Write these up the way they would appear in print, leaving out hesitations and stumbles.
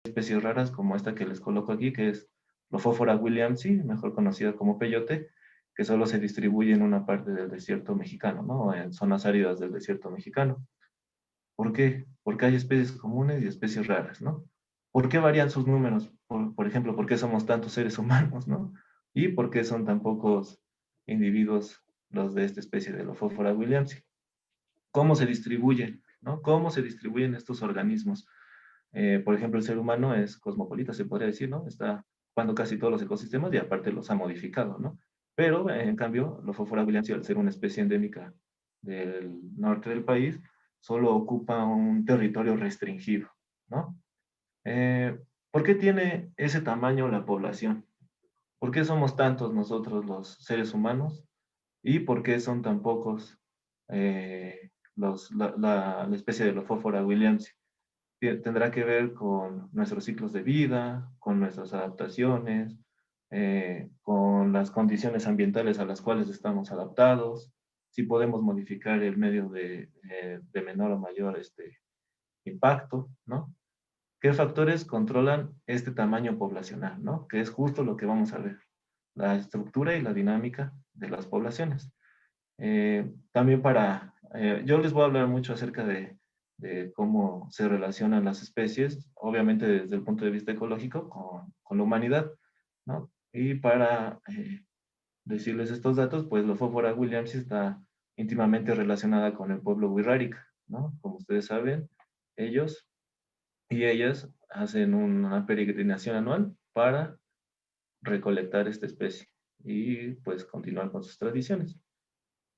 especies raras como esta que les coloco aquí, que es Lophophora williamsi, mejor conocida como peyote, que solo se distribuye en una parte del desierto mexicano, ¿no? En zonas áridas del desierto mexicano. ¿Por qué? Porque hay especies comunes y especies raras, ¿no? ¿Por qué varían sus números? Por ejemplo, ¿por qué somos tantos seres humanos, ¿no? ¿Y por qué son tan pocos individuos los de esta especie de Lophophora williamsi? ¿Cómo se distribuyen, ¿no? ¿Cómo se distribuyen estos organismos? Por ejemplo, el ser humano es cosmopolita, se podría decir, ¿no? Está ocupando casi todos los ecosistemas y aparte los ha modificado, ¿no? Pero, en cambio, Lophophora williamsi, al ser una especie endémica del norte del país, solo ocupa un territorio restringido, ¿no? Eh, ¿Por qué tiene ese tamaño la población? ¿Por qué somos tantos nosotros los seres humanos? ¿Y por qué son tan pocos la especie de Lophophora williamsi? Tendrá que ver con nuestros ciclos de vida, con nuestras adaptaciones, con las condiciones ambientales a las cuales estamos adaptados, si podemos modificar el medio de menor o mayor impacto, ¿no? ¿Qué factores controlan este tamaño poblacional, ¿no? Que es justo lo que vamos a ver, la estructura y la dinámica de las poblaciones. También yo les voy a hablar mucho acerca de cómo se relacionan las especies, obviamente desde el punto de vista ecológico, con la humanidad, ¿no? Y para decirles estos datos, pues Lophophora williamsi está íntimamente relacionada con el pueblo wixárika, ¿no? Como ustedes saben, ellos y ellas hacen una peregrinación anual para recolectar esta especie y pues continuar con sus tradiciones.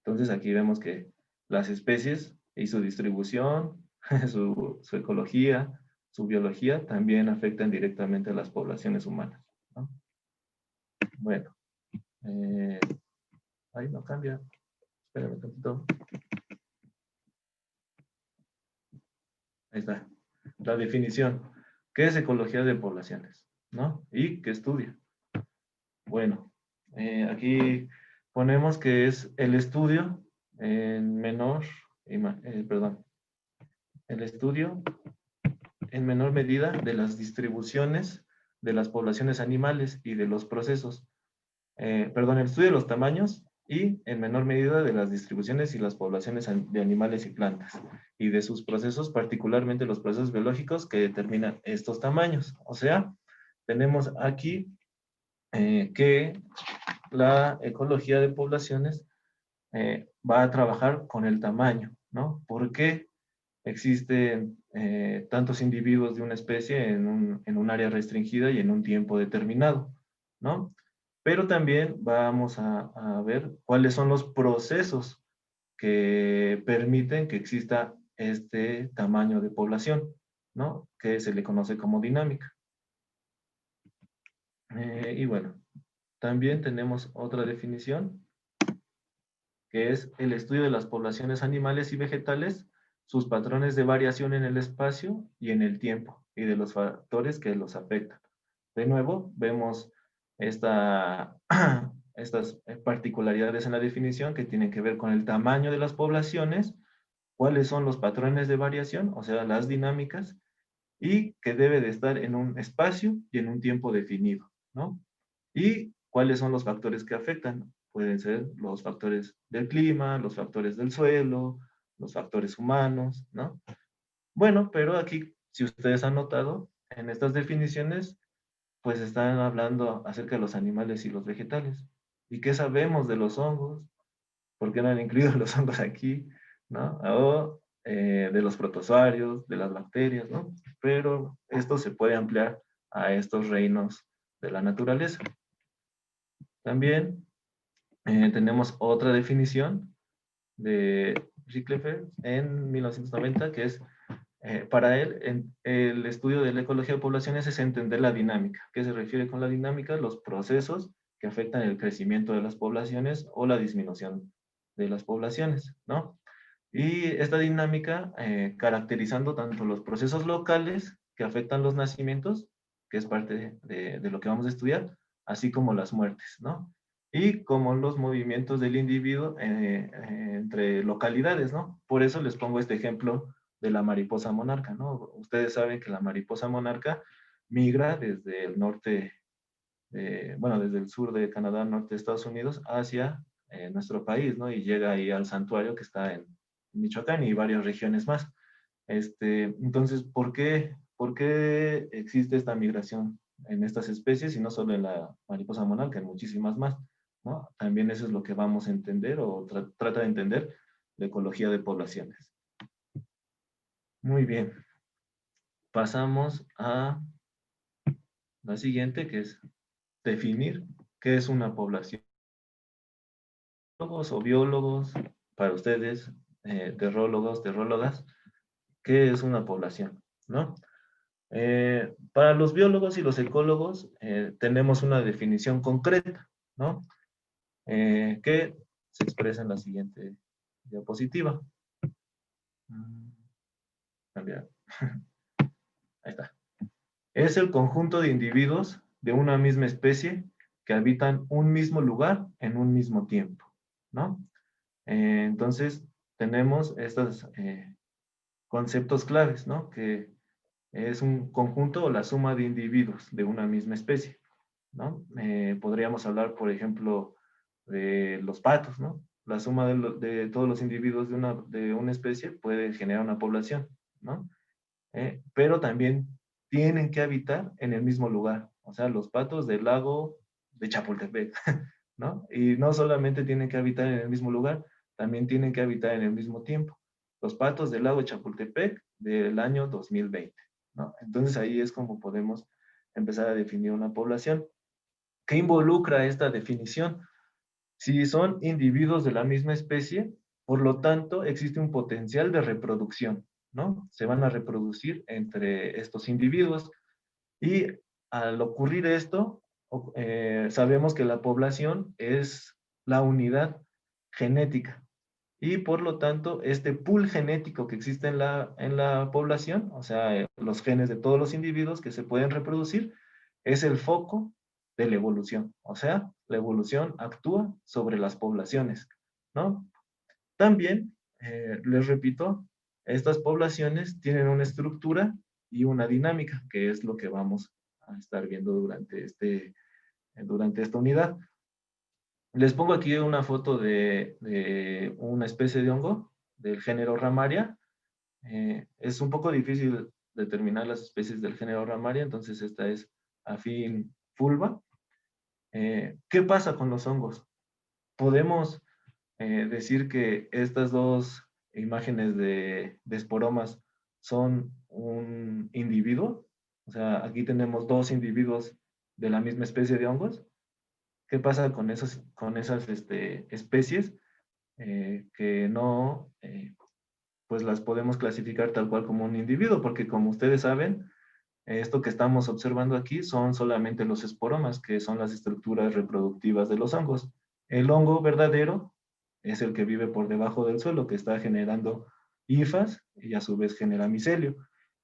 Entonces aquí vemos que las especies y su distribución, su ecología, su biología también afectan directamente a las poblaciones humanas, ¿no? Bueno, eh, ahí no cambia, espérame un tantito. Ahí está, la definición. ¿Qué es ecología de poblaciones? ¿No? ¿Y qué estudia? Bueno, aquí ponemos que es el estudio en menor, perdón, el estudio en menor medida de las distribuciones de las poblaciones animales y de los procesos, perdón, el estudio de los tamaños y en menor medida de las distribuciones y las poblaciones de animales y plantas y de sus procesos, particularmente los procesos biológicos que determinan estos tamaños. O sea, tenemos aquí que la ecología de poblaciones va a trabajar con el tamaño, ¿no? ¿Por qué existen tantos individuos de una especie en un área restringida y en un tiempo determinado, ¿no? Pero también vamos a ver cuáles son los procesos que permiten que exista este tamaño de población, ¿no? Que se le conoce como dinámica. Y bueno, también tenemos otra definición, que es el estudio de las poblaciones animales y vegetales, sus patrones de variación en el espacio y en el tiempo, y de los factores que los afectan. De nuevo, vemos esta, estas particularidades en la definición que tienen que ver con el tamaño de las poblaciones, cuáles son los patrones de variación, o sea, las dinámicas, y que debe de estar en un espacio y en un tiempo definido, ¿no? ¿Y cuáles son los factores que afectan? Pueden ser los factores del clima, los factores del suelo, los factores humanos, ¿no? Bueno, pero aquí, si ustedes han notado, en estas definiciones, pues están hablando acerca de los animales y los vegetales. ¿Y qué sabemos de los hongos? ¿Por qué no han incluido los hongos aquí? ¿No? O de los protozoarios, de las bacterias, ¿no? Pero esto se puede ampliar a estos reinos de la naturaleza. También tenemos otra definición de Rickleffer en 1990, que es, para él, el estudio de la ecología de poblaciones es entender la dinámica. ¿Qué se refiere con la dinámica? Los procesos que afectan el crecimiento de las poblaciones o la disminución de las poblaciones, ¿no? Y esta dinámica, caracterizando tanto los procesos locales que afectan los nacimientos, que es parte de lo que vamos a estudiar, así como las muertes, ¿no? Y como los movimientos del individuo entre localidades, ¿no? Por eso les pongo este ejemplo de la mariposa monarca, ¿no? Ustedes saben que la mariposa monarca migra desde el norte, bueno, desde el sur de Canadá, norte de Estados Unidos, hacia nuestro país, ¿no? Y llega ahí al santuario que está en Michoacán y varias regiones más. Entonces, por qué existe esta migración en estas especies y no solo en la mariposa monarca, en muchísimas más? ¿No? También eso es lo que vamos a entender o trata de entender la ecología de poblaciones. Muy bien. Pasamos a la siguiente, que es definir qué es una población. Biólogos o biólogos, para ustedes, terrólogos, terrólogas, ¿qué es una población? ¿No? Para los biólogos y los ecólogos tenemos una definición concreta, ¿no? Que se expresa en la siguiente diapositiva. Cambiar. Ahí está. Es el conjunto de individuos de una misma especie que habitan un mismo lugar en un mismo tiempo, ¿no? Entonces, tenemos estos conceptos claves, ¿no? Que es un conjunto o la suma de individuos de una misma especie, ¿no? Podríamos hablar, por ejemplo, de los patos, ¿no? La suma de todos los individuos de una especie puede generar una población, ¿no? Pero también tienen que habitar en el mismo lugar, o sea, los patos del lago de Chapultepec, ¿no? Y no solamente tienen que habitar en el mismo lugar, también tienen que habitar en el mismo tiempo. Los patos del lago de Chapultepec del año 2020, ¿no? Entonces ahí es como podemos empezar a definir una población. ¿Qué involucra esta definición? Si son individuos de la misma especie, por lo tanto, existe un potencial de reproducción, ¿no? Se van a reproducir entre estos individuos y al ocurrir esto, sabemos que la población es la unidad genética y por lo tanto, este pool genético que existe en la población, o sea, los genes de todos los individuos que se pueden reproducir, es el foco de la evolución. O sea, la evolución actúa sobre las poblaciones, ¿no? También, les repito, estas poblaciones tienen una estructura y una dinámica, que es lo que vamos a estar viendo durante esta unidad. Les pongo aquí una foto de una especie de hongo del género Ramaria. Es un poco difícil determinar las especies del género Ramaria, entonces esta es afín fulva. ¿Qué pasa con los hongos? Podemos decir que estas dos imágenes de esporomas son un individuo. O sea, aquí tenemos dos individuos de la misma especie de hongos. ¿Qué pasa con esas especies que no, pues las podemos clasificar tal cual como un individuo? Porque como ustedes saben, esto que estamos observando aquí son solamente los esporomas, que son las estructuras reproductivas de los hongos. El hongo verdadero es el que vive por debajo del suelo, que está generando hifas y a su vez genera micelio.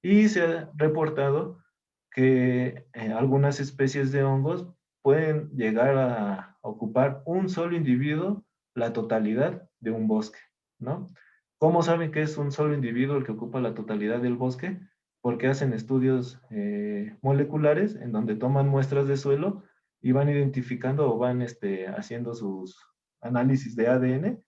Y se ha reportado que algunas especies de hongos pueden llegar a ocupar un solo individuo la totalidad de un bosque, ¿no? ¿Cómo saben que es un solo individuo el que ocupa la totalidad del bosque? Porque hacen estudios moleculares en donde toman muestras de suelo y van identificando o van haciendo sus análisis de ADN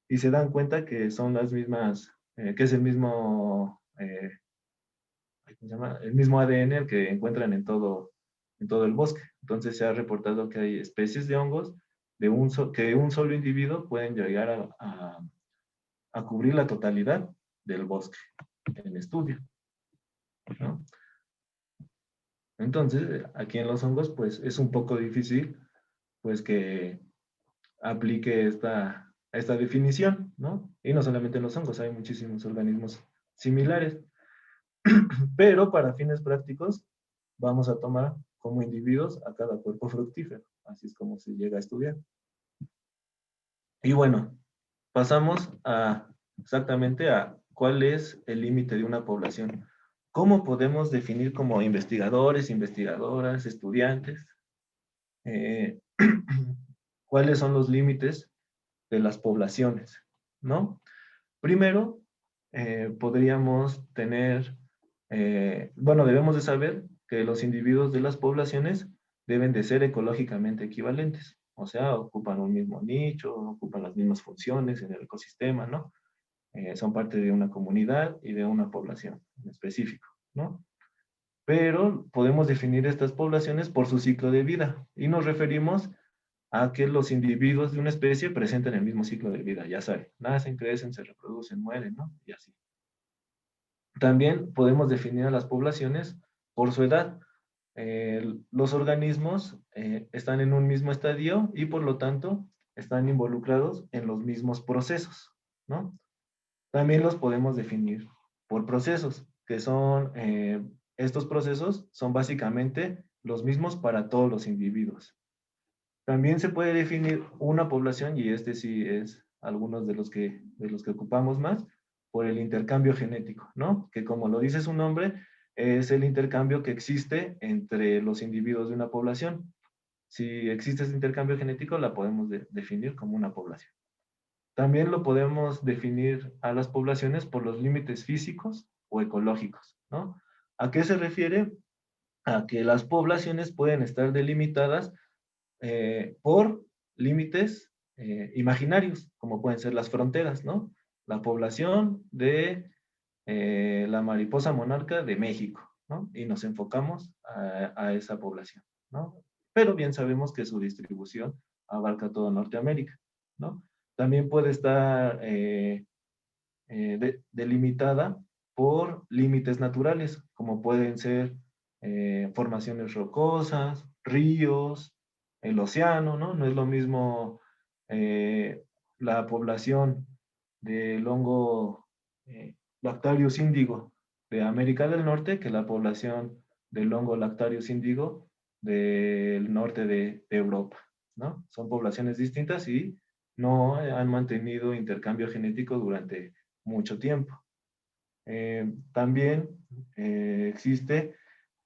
y se dan cuenta que son las mismas, que es el mismo, ¿cómo se llama? El mismo ADN el que encuentran en todo el bosque. Entonces se ha reportado que hay especies de hongos que un solo individuo pueden llegar a cubrir la totalidad del bosque en estudio, ¿no? Entonces, aquí en los hongos, pues es un poco difícil, pues que aplique esta definición, ¿no? Y no solamente en los hongos, hay muchísimos organismos similares. Pero para fines prácticos, vamos a tomar como individuos a cada cuerpo fructífero. Así es como se llega a estudiar. Y bueno, pasamos exactamente a cuál es el límite de una población. ¿Cómo podemos definir como investigadores, investigadoras, estudiantes, eh, cuáles son los límites de las poblaciones, ¿no? Primero, podríamos tener, bueno, debemos de saber que los individuos de las poblaciones deben de ser ecológicamente equivalentes, o sea, ocupan un mismo nicho, ocupan las mismas funciones en el ecosistema, ¿no? Son parte de una comunidad y de una población en específico, ¿no? Pero podemos definir estas poblaciones por su ciclo de vida y nos referimos a que los individuos de una especie presenten el mismo ciclo de vida, ya saben, nacen, crecen, se reproducen, mueren, ¿no? Y así. También podemos definir a las poblaciones por su edad. Los organismos están en un mismo estadio y por lo tanto están involucrados en los mismos procesos, ¿no? También los podemos definir por procesos, que son, estos procesos son básicamente los mismos para todos los individuos. También se puede definir una población, y este sí es algunos de los que ocupamos más, por el intercambio genético, ¿no? Que como lo dice su nombre, es el intercambio que existe entre los individuos de una población. Si existe ese intercambio genético, la podemos definir como una población. También lo podemos definir a las poblaciones por los límites físicos o ecológicos, ¿no? ¿A qué se refiere? A que las poblaciones pueden estar delimitadas por límites imaginarios, como pueden ser las fronteras, ¿no? La población de la mariposa monarca de México, ¿no? Y nos enfocamos a esa población, ¿no? Pero bien sabemos que su distribución abarca toda Norteamérica, ¿no? También puede estar delimitada por límites naturales, como pueden ser formaciones rocosas, ríos, el océano, ¿no? No es lo mismo eh, la población del hongo Lactarius índigo de América del Norte que la población del hongo Lactarius índigo del norte de Europa, ¿no? Son poblaciones distintas y no han mantenido intercambio genético durante mucho tiempo. También existe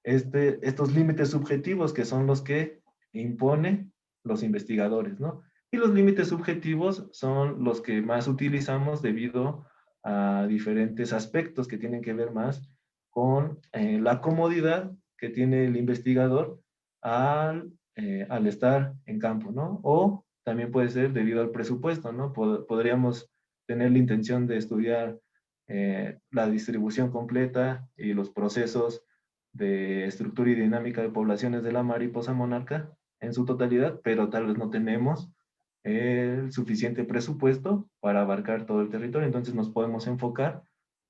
estos límites subjetivos que son los que imponen los investigadores, ¿no? Y los límites subjetivos son los que más utilizamos debido a diferentes aspectos que tienen que ver más con la comodidad que tiene el investigador al estar en campo, ¿no? O también puede ser debido al presupuesto, ¿no? Podríamos tener la intención de estudiar la distribución completa y los procesos de estructura y dinámica de poblaciones de la mariposa monarca en su totalidad, pero tal vez no tenemos el suficiente presupuesto para abarcar todo el territorio, entonces nos podemos enfocar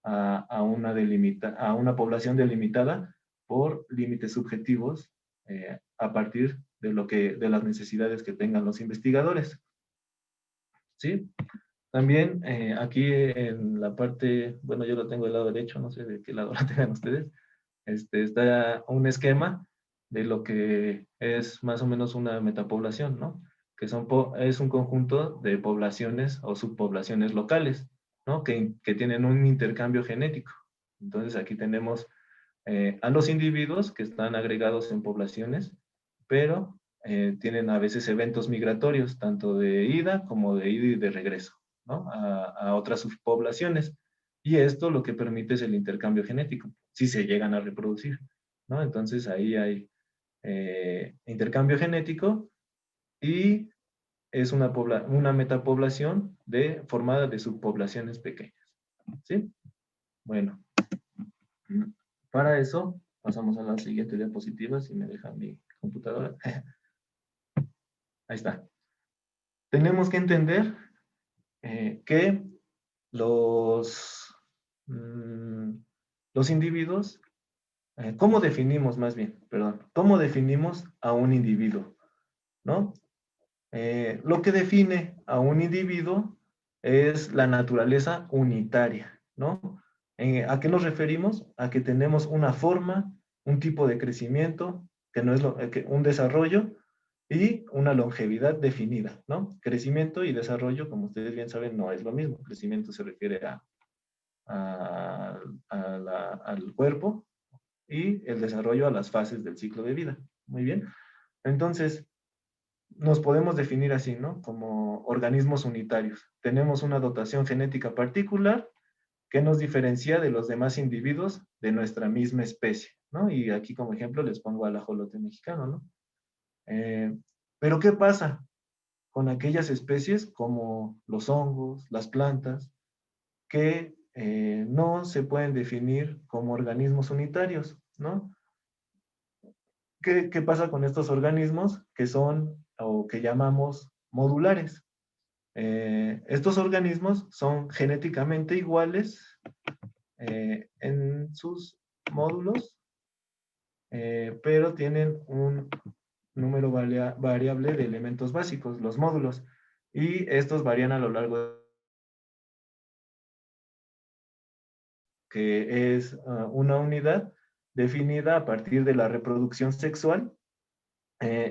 a una población delimitada por límites subjetivos a partir de las necesidades que tengan los investigadores. ¿Sí? También aquí en la parte, bueno, yo lo tengo del lado derecho, no sé de qué lado la tengan ustedes, está un esquema de lo que es más o menos una metapoblación, ¿no? Que es un conjunto de poblaciones o subpoblaciones locales, ¿no? Que tienen un intercambio genético. Entonces aquí tenemos a los individuos que están agregados en poblaciones, pero tienen a veces eventos migratorios, tanto de ida como de ida y de regreso, ¿no? A otras subpoblaciones. Y esto lo que permite es el intercambio genético, si se llegan a reproducir, ¿no? Entonces ahí hay intercambio genético y es una metapoblación formada de subpoblaciones pequeñas, ¿sí? Bueno, para eso pasamos a la siguiente diapositiva, si me deja mi computadora. Ahí está. Tenemos que entender que los, mm, los individuos, ¿cómo definimos más bien? Perdón, ¿cómo definimos a un individuo? ¿No? Lo que define a un individuo es la naturaleza unitaria, ¿no? ¿A qué nos referimos? A que tenemos una forma, un tipo de crecimiento, que no es un desarrollo y una longevidad definida, ¿no? Crecimiento y desarrollo, como ustedes bien saben, no es lo mismo. Crecimiento se refiere al cuerpo y el desarrollo a las fases del ciclo de vida. Muy bien. Entonces, nos podemos definir así, ¿no? Como organismos unitarios. Tenemos una dotación genética particular ¿Qué nos diferencia de los demás individuos de nuestra misma especie? ¿No? Y aquí como ejemplo les pongo al ajolote mexicano, ¿no? Pero ¿qué pasa con aquellas especies como los hongos, las plantas, que no se pueden definir como organismos unitarios, ¿no? ¿Qué pasa con estos organismos que son o que llamamos modulares? Estos organismos son genéticamente iguales en sus módulos, pero tienen un número variable de elementos básicos, los módulos, y estos varían a lo largo de que es una unidad definida a partir de la reproducción sexual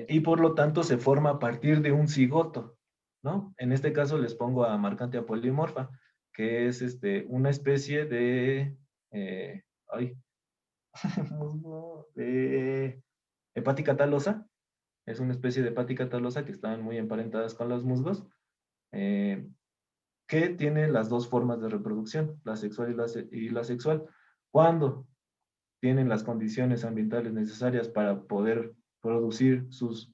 y por lo tanto se forma a partir de un cigoto, ¿no? En este caso les pongo a Marchantia polimorfa, que es una especie de, ay, de hepática talosa, es una especie de hepática talosa que están muy emparentadas con los musgos, eh, que tiene las dos formas de reproducción, la sexual y la sexual. Cuando tienen las condiciones ambientales necesarias para poder producir sus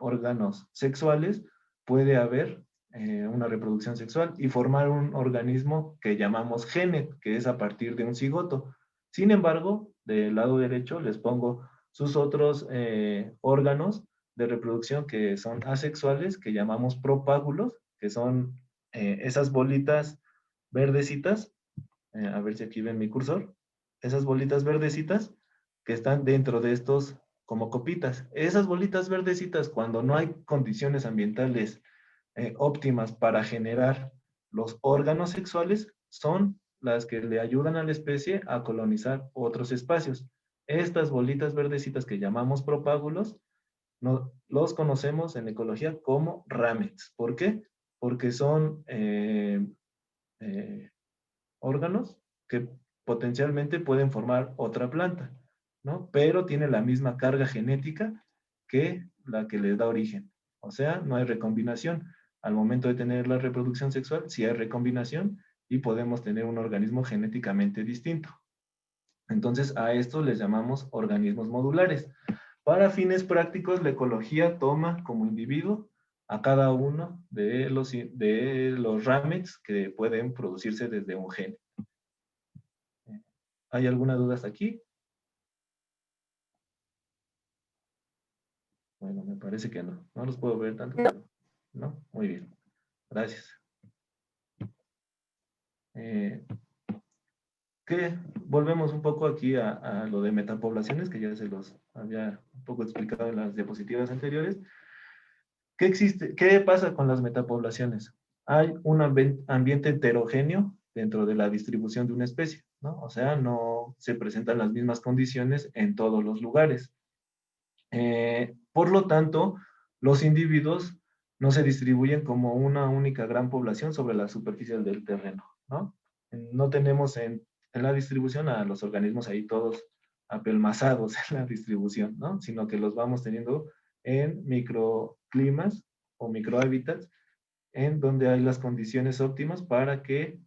órganos sexuales, puede haber una reproducción sexual y formar un organismo que llamamos gene, que es a partir de un cigoto. Sin embargo, del lado derecho les pongo sus otros órganos de reproducción que son asexuales, que llamamos propágulos, que son esas bolitas verdecitas, a ver si aquí ven mi cursor, esas bolitas verdecitas que están dentro de estos como copitas. Esas bolitas verdecitas, cuando no hay condiciones ambientales óptimas para generar los órganos sexuales, son las que le ayudan a la especie a colonizar otros espacios. Estas bolitas verdecitas que llamamos propágulos, no, los conocemos en ecología como ramets. ¿Por qué? Porque son eh, órganos que potencialmente pueden formar otra planta, ¿no? Pero tiene la misma carga genética que la que les da origen. O sea, no hay recombinación. Al momento de tener la reproducción sexual, sí hay recombinación y podemos tener un organismo genéticamente distinto. Entonces, a estos les llamamos organismos modulares. Para fines prácticos, la ecología toma como individuo a cada uno de los ramets que pueden producirse desde un gen. ¿Hay alguna duda hasta aquí? Bueno, me parece que no. No los puedo ver tanto, pero no. Muy bien. Gracias. Eh, Volvemos un poco aquí a lo de metapoblaciones, que ya se los había un poco explicado en las diapositivas anteriores. ¿Qué existe? ¿Qué pasa con las metapoblaciones? Hay un ambiente heterogéneo dentro de la distribución de una especie, ¿no? O sea, no se presentan las mismas condiciones en todos los lugares. Por lo tanto, los individuos no se distribuyen como una única gran población sobre la superficie del terreno, ¿no? No tenemos en la distribución a los organismos ahí todos apelmazados en la distribución, ¿no? Sino que los vamos teniendo en microclimas o microhábitats en donde hay las condiciones óptimas para que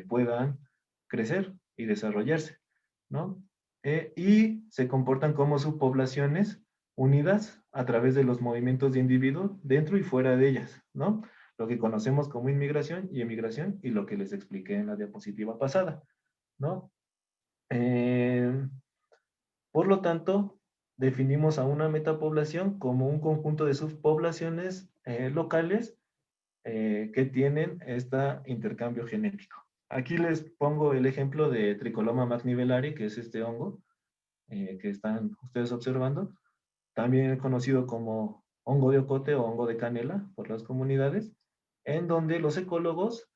puedan crecer y desarrollarse, ¿no? Y se comportan como subpoblaciones unidas a través de los movimientos de individuos dentro y fuera de ellas, ¿no? Lo que conocemos como inmigración y emigración y lo que les expliqué en la diapositiva pasada, ¿no? Eh, por lo tanto, definimos a una metapoblación como un conjunto de subpoblaciones locales que tienen este intercambio genético. Aquí les pongo el ejemplo de Tricoloma magnivelari, que es este hongo que están ustedes observando, también conocido como hongo de ocote o hongo de canela por las comunidades, en donde los ecólogos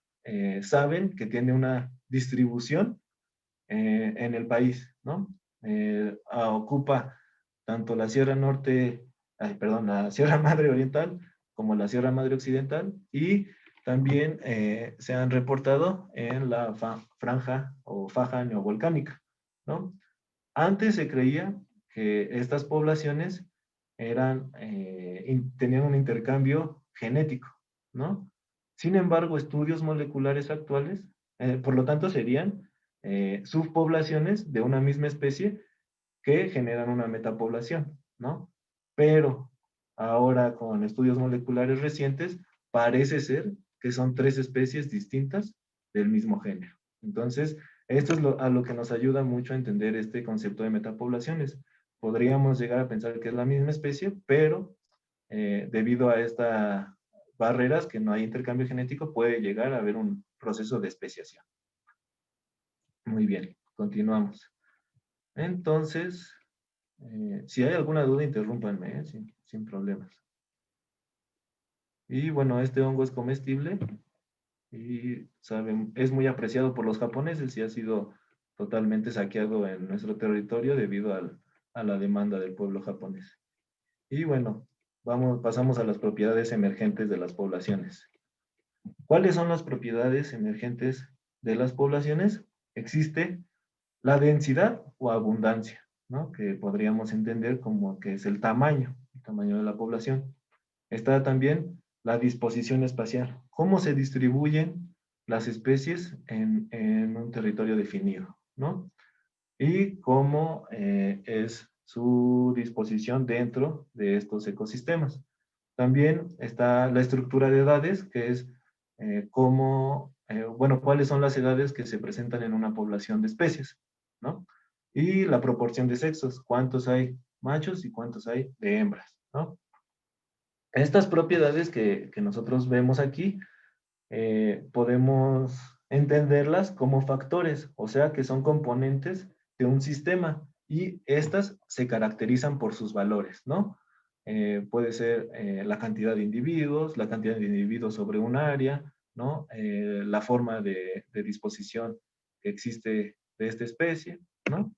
saben que tiene una distribución en el país, ¿no? Ocupa tanto la Sierra Norte, perdón, la Sierra Madre Oriental como la Sierra Madre Occidental y también se han reportado en la franja o faja neovolcánica, ¿no? Antes se creía que estas poblaciones tenían un intercambio genético, ¿no? Sin embargo, estudios moleculares actuales Por lo tanto, serían subpoblaciones de una misma especie que generan una metapoblación, ¿no? Pero ahora con estudios moleculares recientes, parece ser que son 3 especies distintas del mismo género. Entonces, esto es a lo que nos ayuda mucho a entender este concepto de metapoblaciones. Podríamos llegar a pensar que es la misma especie, pero debido a estas barreras, que no hay intercambio genético, puede llegar a haber un proceso de especiación. Muy bien, continuamos. Entonces, si hay alguna duda, interrúmpanme, sin problemas. Y bueno, este hongo es comestible y saben, es muy apreciado por los japoneses y ha sido totalmente saqueado en nuestro territorio debido a la demanda del pueblo japonés. Y bueno, pasamos a las propiedades emergentes de las poblaciones. ¿Cuáles son las propiedades emergentes de las poblaciones? Existe la densidad o abundancia, ¿no? Que podríamos entender como que es el tamaño de la población. Está también la disposición espacial, cómo se distribuyen las especies en un territorio definido, ¿no? Y cómo es su disposición dentro de estos ecosistemas. También está la estructura de edades, que es bueno, cuáles son las edades que se presentan en una población de especies, ¿no? Y la proporción de sexos, cuántos hay machos y cuántos hay de hembras, ¿no? Estas propiedades que nosotros vemos aquí, podemos entenderlas como factores, o sea que son componentes de un sistema y estas se caracterizan por sus valores, ¿no? Puede ser la cantidad de individuos, la cantidad de individuos sobre un área, ¿no? La forma de disposición que existe de esta especie, ¿no?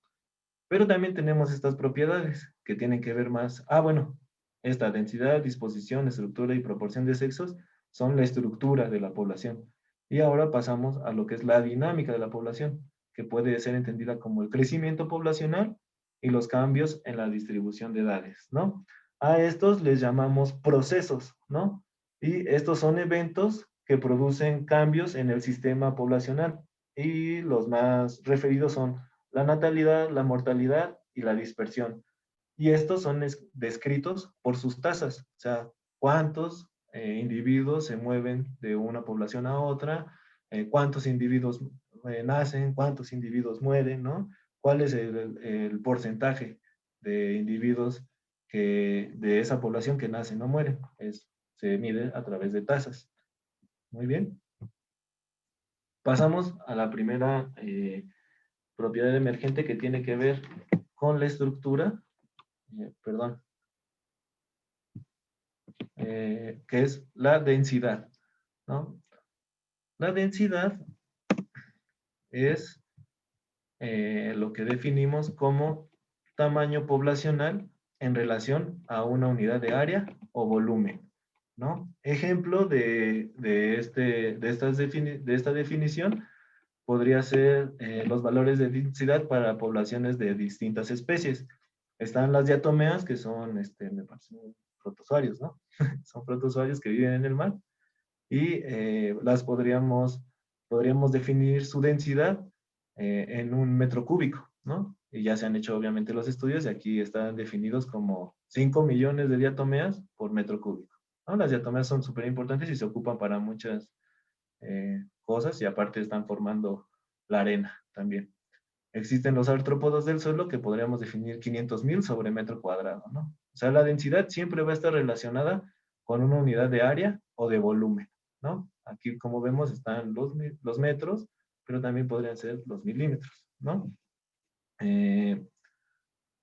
Pero también tenemos estas propiedades que tienen que ver más, bueno, esta densidad, disposición, estructura y proporción de sexos son la estructura de la población. Y ahora pasamos a lo que es la dinámica de la población, que puede ser entendida como el crecimiento poblacional y los cambios en la distribución de edades, ¿no? A estos les llamamos procesos, ¿no? Y estos son eventos que producen cambios en el sistema poblacional. Y los más referidos son la natalidad, la mortalidad y la dispersión. Y estos son descritos por sus tasas, o sea, cuántos individuos se mueven de una población a otra, cuántos individuos nacen, cuántos individuos mueren, ¿no? ¿Cuál es el porcentaje de individuos de esa población que nacen o mueren? Se mide a través de tasas. Muy bien. Pasamos a la primera propiedad emergente que tiene que ver con la estructura, perdón, que es la densidad, ¿no? La densidad es lo que definimos como tamaño poblacional en relación a una unidad de área o volumen, ¿no? Ejemplo de esta definición podría ser los valores de densidad para poblaciones de distintas especies. Están las diatomeas, que son, me parece, protozoarios, ¿no? Son protozoarios que viven en el mar y podríamos definir su densidad en un metro cúbico, ¿no? Y ya se han hecho obviamente los estudios y aquí están definidos como 5 millones de diatomeas por metro cúbico, ¿no? Las diatomeas son súper importantes y se ocupan para muchas cosas y aparte están formando la arena también. Existen los artrópodos del suelo que podríamos definir 500,000 sobre metro cuadrado, ¿no? O sea, la densidad siempre va a estar relacionada con una unidad de área o de volumen, ¿no? Aquí, como vemos, están los metros, pero también podrían ser los milímetros, ¿no? Eh,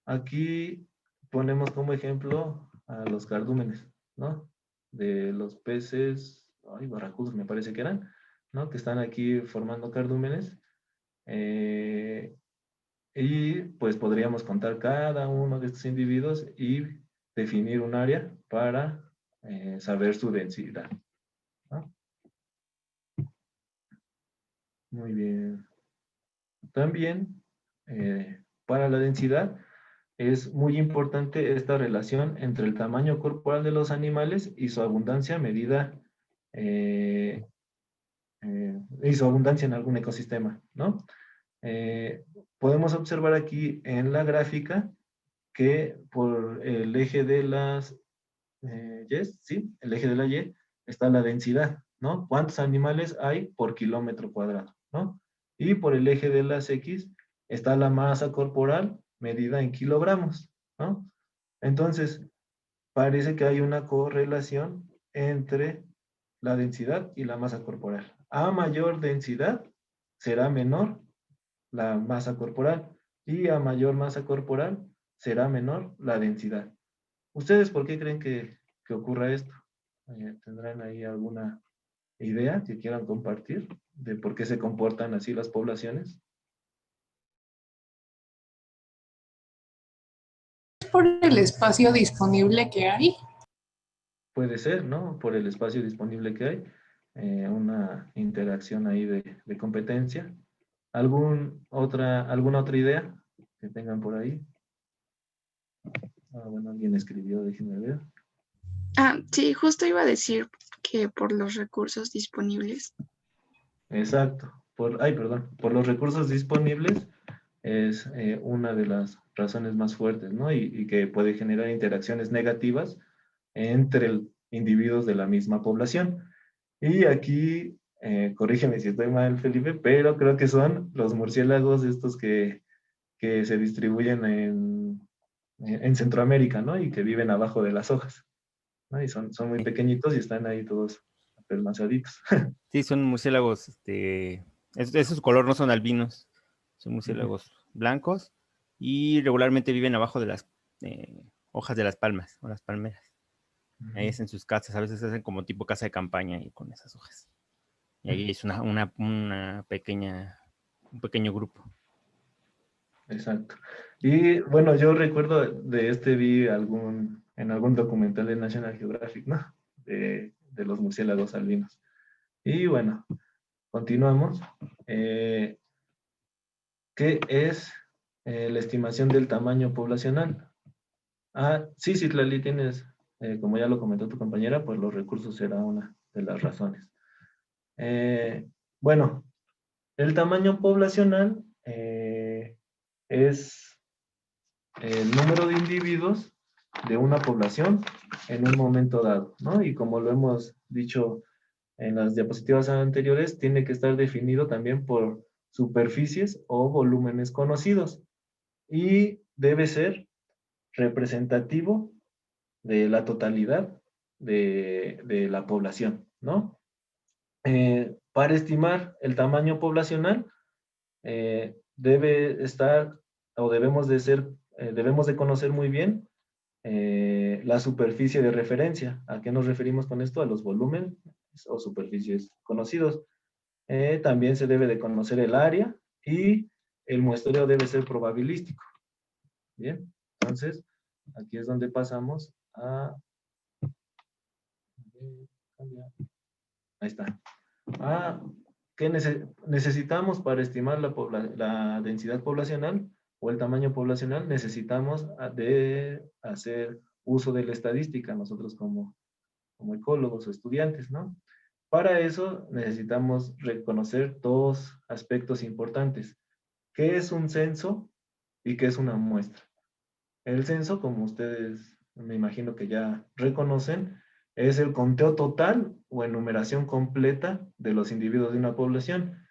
Aquí ponemos como ejemplo a los cardúmenes, ¿no? De los peces, barracudos me parece que eran, ¿no? Que están aquí formando cardúmenes. Eh, y pues podríamos contar cada uno de estos individuos y definir un área para saber su densidad, ¿no? Muy bien. También para la densidad es muy importante esta relación entre el tamaño corporal de los animales y su abundancia medida eh, y su abundancia en algún ecosistema, ¿no? Podemos observar aquí en la gráfica que por el eje de las Y, ¿sí? El eje de la Y está la densidad, ¿no? ¿Cuántos animales hay por kilómetro cuadrado, ¿no? Y por el eje de las X está la masa corporal medida en kilogramos, ¿no? Entonces, parece que hay una correlación entre la densidad y la masa corporal. A mayor densidad será menor la masa corporal y a mayor masa corporal será menor la densidad. ¿Ustedes por qué creen que ocurra esto? ¿Tendrán ahí alguna idea que quieran compartir de por qué se comportan así las poblaciones? Por el espacio disponible que hay. Puede ser, ¿no? Por el espacio disponible que hay, una interacción ahí de competencia. ¿Alguna otra idea que tengan por ahí? Ah, bueno, alguien escribió, déjenme ver. Ah, sí, justo iba a decir que por los recursos disponibles. Exacto. Perdón. Por los recursos disponibles es una de las razones más fuertes, ¿no? Y que puede generar interacciones negativas entre individuos de la misma población. Y aquí, corrígeme si estoy mal, Felipe, pero creo que son los murciélagos estos que se distribuyen en Centroamérica, ¿no? Y que viven abajo de las hojas, ¿no? Y son muy pequeñitos y están ahí todos apelmazaditos. Sí, son murciélagos, esos color no son albinos, son murciélagos blancos y regularmente viven abajo de las hojas de las palmas o las palmeras. Ahí es en sus casas, a veces hacen como tipo casa de campaña y con esas hojas. Y ahí es un pequeño grupo. Exacto. Y bueno, yo recuerdo vi en algún documental de National Geographic, ¿no? De los murciélagos albinos. Y bueno, continuamos. ¿Qué es la estimación del tamaño poblacional? Ah, sí, Citlali, tienes, como ya lo comentó tu compañera, pues los recursos será una de las razones. Bueno, el tamaño poblacional es el número de individuos de una población en un momento dado, ¿no? Y como lo hemos dicho en las diapositivas anteriores, tiene que estar definido también por superficies o volúmenes conocidos y debe ser representativo de la totalidad de la población, ¿no? Para estimar el tamaño poblacional, debe estar o debemos de conocer muy bien la superficie de referencia. ¿A qué nos referimos con esto? A los volúmenes o superficies conocidos. También se debe de conocer el área y el muestreo debe ser probabilístico. Bien, entonces aquí es donde pasamos a... Ahí está. ¿Qué necesitamos para estimar la densidad poblacional o el tamaño poblacional? Necesitamos de hacer uso de la estadística, nosotros como ecólogos o estudiantes, ¿no? Para eso necesitamos reconocer dos aspectos importantes. ¿Qué es un censo y qué es una muestra? El censo, como ustedes me imagino que ya reconocen, es el conteo total o enumeración completa de los individuos de una población,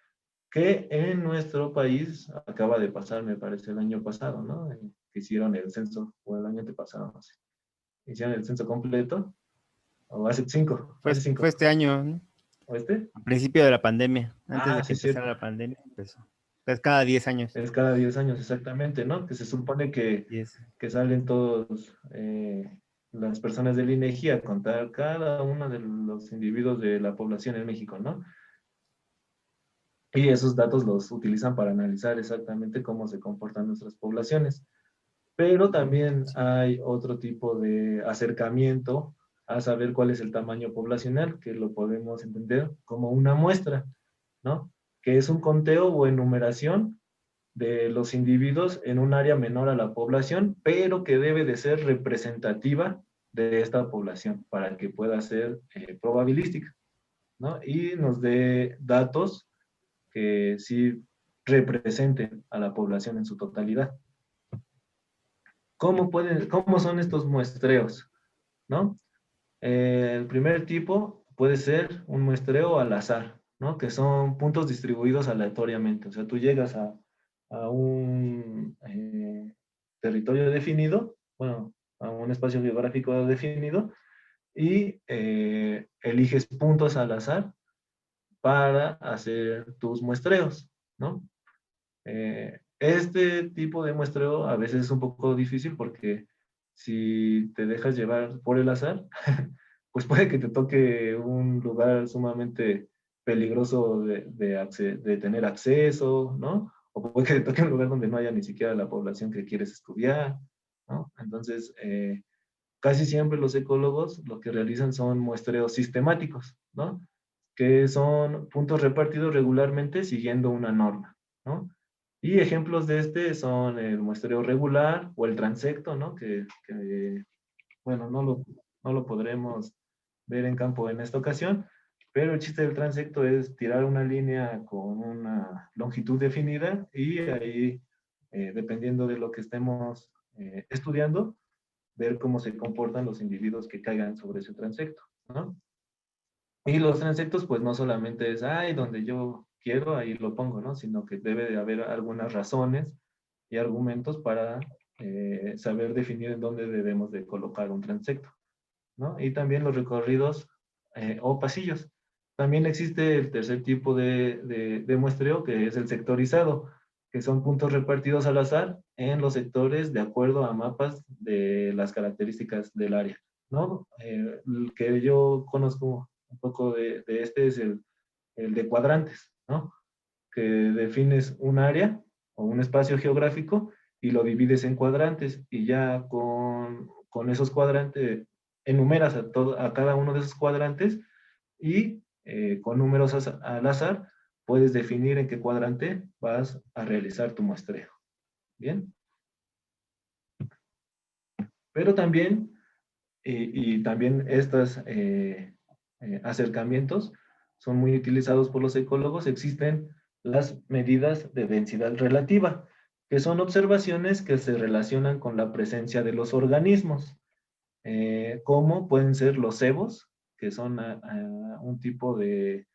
que en nuestro país acaba de pasar, me parece, el año pasado, ¿no? Que hicieron el censo, o el año antepasado, no sé. Hicieron el censo completo, o hace Fue 5. este año, ¿no? ¿O este? A principio de la pandemia, antes de que Sí, empezara cierto. la pandemia, empezó. Es cada 10 años. Es cada 10 años exactamente, ¿no? Que se supone que 10. salen todos las personas del INEGI a contar cada uno de los individuos de la población en México, ¿no? Y esos datos los utilizan para analizar exactamente cómo se comportan nuestras poblaciones. Pero también hay otro tipo de acercamiento a saber cuál es el tamaño poblacional, que lo podemos entender como una muestra, ¿no? Que es un conteo o enumeración de los individuos en un área menor a la población, pero que debe de ser representativa de esta población para que pueda ser probabilística, ¿no? Y nos dé datos que sí representen a la población en su totalidad. ¿Cómo son estos muestreos? ¿No? El primer tipo puede ser un muestreo al azar, ¿no? Que son puntos distribuidos aleatoriamente. O sea, tú llegas a un territorio definido, bueno, a un espacio geográfico definido, y eliges puntos al azar para hacer tus muestreos, ¿no? Este tipo de muestreo a veces es un poco difícil porque si te dejas llevar por el azar, pues puede que te toque un lugar sumamente peligroso de tener acceso, ¿no? O puede que te toque un lugar donde no haya ni siquiera la población que quieres estudiar, ¿no? Entonces, casi siempre los ecólogos lo que realizan son muestreos sistemáticos, ¿no? Que son puntos repartidos regularmente siguiendo una norma, ¿no? Y ejemplos de este son el muestreo regular o el transecto, ¿no? Bueno, no lo podremos ver en campo en esta ocasión, pero el chiste del transecto es tirar una línea con una longitud definida y ahí, dependiendo de lo que estemos estudiando, ver cómo se comportan los individuos que caigan sobre ese transecto, ¿no? Y los transectos, pues no solamente es, ay, donde yo quiero, ahí lo pongo, ¿no? Sino que debe de haber algunas razones y argumentos para saber definir en dónde debemos de colocar un transecto, ¿no? Y también los recorridos o pasillos. También existe el tercer tipo de muestreo, que es el sectorizado, que son puntos repartidos al azar en los sectores de acuerdo a mapas de las características del área, ¿no? El que yo conozco un poco de este es el de cuadrantes, ¿no? Que defines un área o un espacio geográfico y lo divides en cuadrantes y ya con esos cuadrantes enumeras a cada uno de esos cuadrantes y con números al azar puedes definir en qué cuadrante vas a realizar tu muestreo. ¿Bien? Pero también, y también estos acercamientos son muy utilizados por los ecólogos, existen las medidas de densidad relativa, que son observaciones que se relacionan con la presencia de los organismos, como pueden ser los cebos, que son un tipo de,